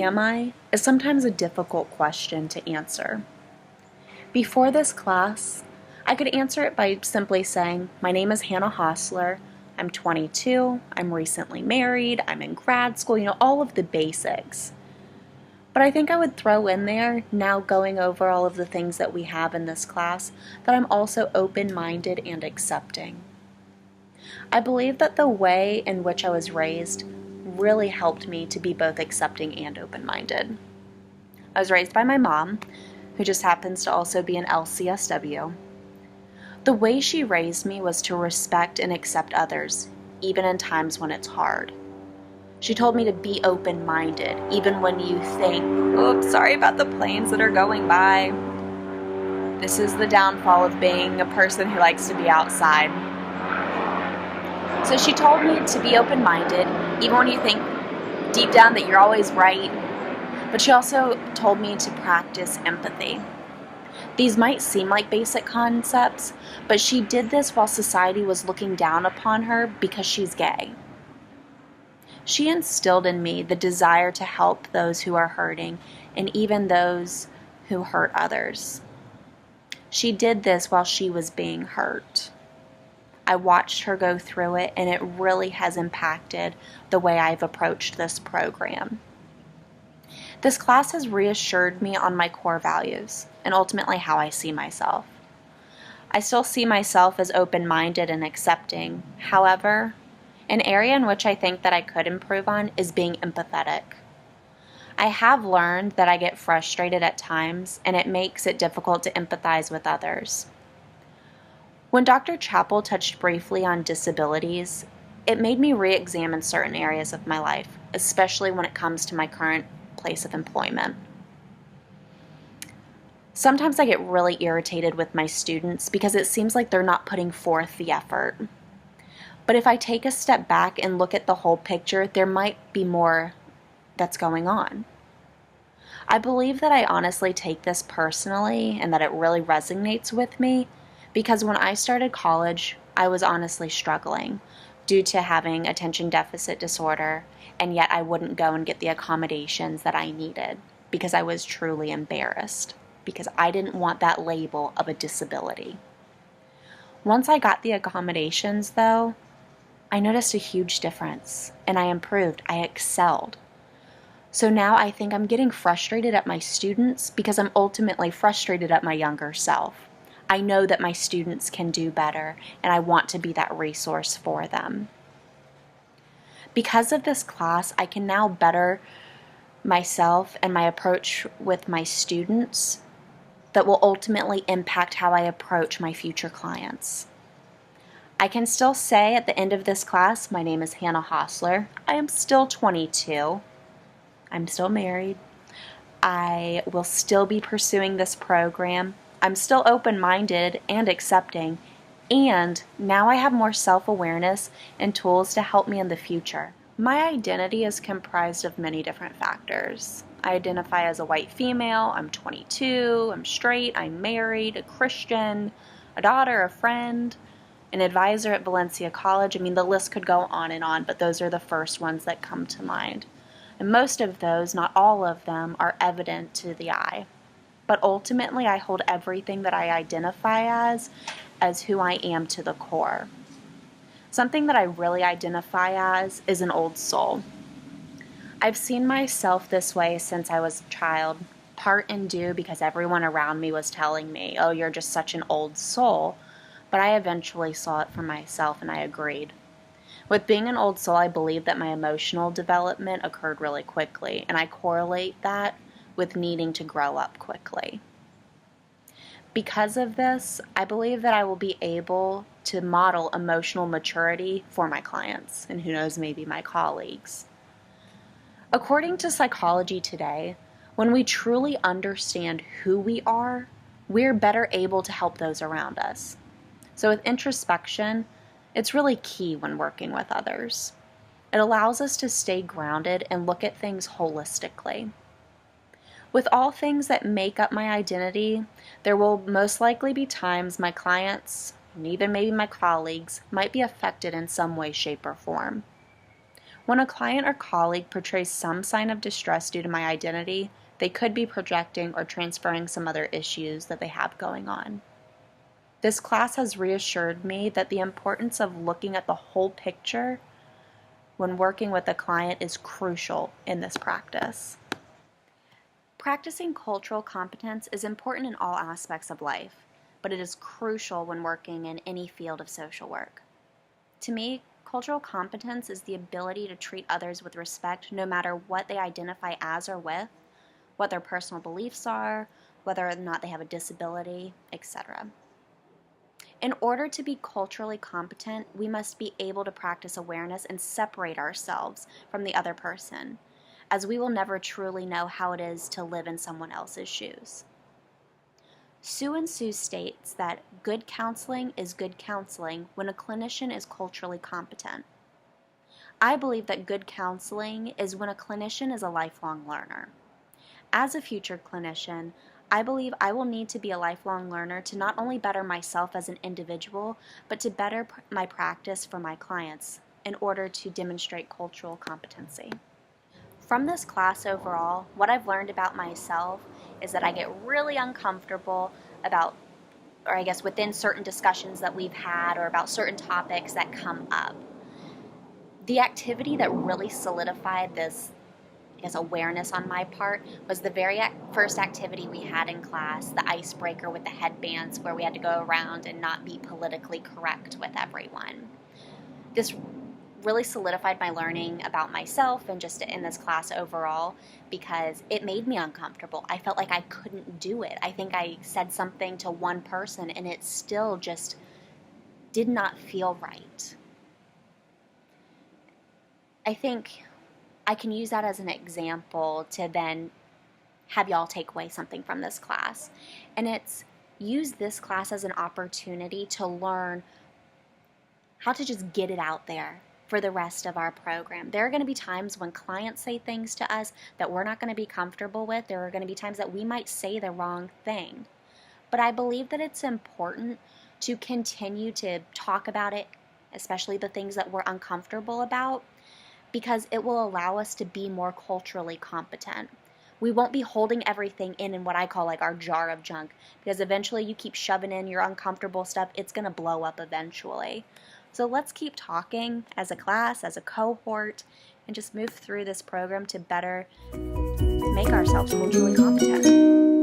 am I is sometimes a difficult question to answer. Before this class, I could answer it by simply saying, my name is Hannah Hostler, I'm 22, I'm recently married, I'm in grad school, all of the basics. But I think I would throw in there, now going over all of the things that we have in this class, that I'm also open-minded and accepting. I believe that the way in which I was raised really helped me to be both accepting and open-minded. I was raised by my mom, who just happens to also be an LCSW. The way she raised me was to respect and accept others, even in times when it's hard. She told me to be open-minded, even when you think, oops, sorry about the planes that are going by. This is the downfall of being a person who likes to be outside. So she told me to be open-minded, even when you think deep down that you're always right. But she also told me to practice empathy. These might seem like basic concepts, but she did this while society was looking down upon her because she's gay. She instilled in me the desire to help those who are hurting and even those who hurt others. She did this while she was being hurt. I watched her go through it, and it really has impacted the way I've approached this program. This class has reassured me on my core values and ultimately how I see myself. I still see myself as open-minded and accepting. However, an area in which I think that I could improve on is being empathetic. I have learned that I get frustrated at times, and it makes it difficult to empathize with others. When Dr. Chappell touched briefly on disabilities, it made me re-examine certain areas of my life, especially when it comes to my current place of employment. Sometimes I get really irritated with my students because it seems like they're not putting forth the effort. But if I take a step back and look at the whole picture, there might be more that's going on. I believe that I honestly take this personally and that it really resonates with me because when I started college, I was honestly struggling due to having attention deficit disorder, and yet I wouldn't go and get the accommodations that I needed because I was truly embarrassed because I didn't want that label of a disability. Once I got the accommodations, though, I noticed a huge difference, and I improved. I excelled. So now I think I'm getting frustrated at my students because I'm ultimately frustrated at my younger self. I know that my students can do better, and I want to be that resource for them. Because of this class, I can now better myself and my approach with my students that will ultimately impact how I approach my future clients. I can still say at the end of this class, my name is Hannah Hostler. I am still 22. I'm still married. I will still be pursuing this program. I'm still open-minded and accepting, and now I have more self-awareness and tools to help me in the future. My identity is comprised of many different factors. I identify as a white female, I'm 22, I'm straight, I'm married, a Christian, a daughter, a friend, an advisor at Valencia College. The list could go on, but those are the first ones that come to mind. And most of those, not all of them, are evident to the eye. But ultimately, I hold everything that I identify as who I am to the core. Something that I really identify as is an old soul. I've seen myself this way since I was a child, part and due because everyone around me was telling me, oh, you're just such an old soul. But I eventually saw it for myself, and I agreed. With being an old soul, I believe that my emotional development occurred really quickly, and I correlate that with needing to grow up quickly. Because of this, I believe that I will be able to model emotional maturity for my clients, and who knows, maybe my colleagues. According to Psychology Today, when we truly understand who we are, we're better able to help those around us. So with introspection, it's really key when working with others. It allows us to stay grounded and look at things holistically. With all things that make up my identity, there will most likely be times my clients, and even maybe my colleagues, might be affected in some way, shape, or form. When a client or colleague portrays some sign of distress due to my identity, they could be projecting or transferring some other issues that they have going on. This class has reassured me that the importance of looking at the whole picture when working with a client is crucial in this practice. Practicing cultural competence is important in all aspects of life, but it is crucial when working in any field of social work. To me, cultural competence is the ability to treat others with respect no matter what they identify as or with, what their personal beliefs are, whether or not they have a disability, etc. In order to be culturally competent, we must be able to practice awareness and separate ourselves from the other person, as we will never truly know how it is to live in someone else's shoes. Sue and Sue states that good counseling is good counseling when a clinician is culturally competent. I believe that good counseling is when a clinician is a lifelong learner. As a future clinician, I believe I will need to be a lifelong learner to not only better myself as an individual, but to better my practice for my clients in order to demonstrate cultural competency. From this class overall, what I've learned about myself is that I get really uncomfortable about, or I guess within certain discussions that we've had or about certain topics that come up. The activity that really solidified this awareness on my part was the very first activity we had in class, the icebreaker with the headbands, where we had to go around and not be politically correct with everyone. This really solidified my learning about myself and just in this class overall because it made me uncomfortable. I felt like I couldn't do it. I think I said something to one person and it still just did not feel right. I think I can use that as an example to then have y'all take away something from this class. And it's use this class as an opportunity to learn how to just get it out there for the rest of our program. There are going to be times when clients say things to us that we're not going to be comfortable with. There are going to be times that we might say the wrong thing. But I believe that it's important to continue to talk about it, especially the things that we're uncomfortable about, because it will allow us to be more culturally competent. We won't be holding everything in what I call like our jar of junk, because eventually you keep shoving in your uncomfortable stuff, it's going to blow up eventually. So let's keep talking as a class, as a cohort, and just move through this program to better make ourselves culturally competent.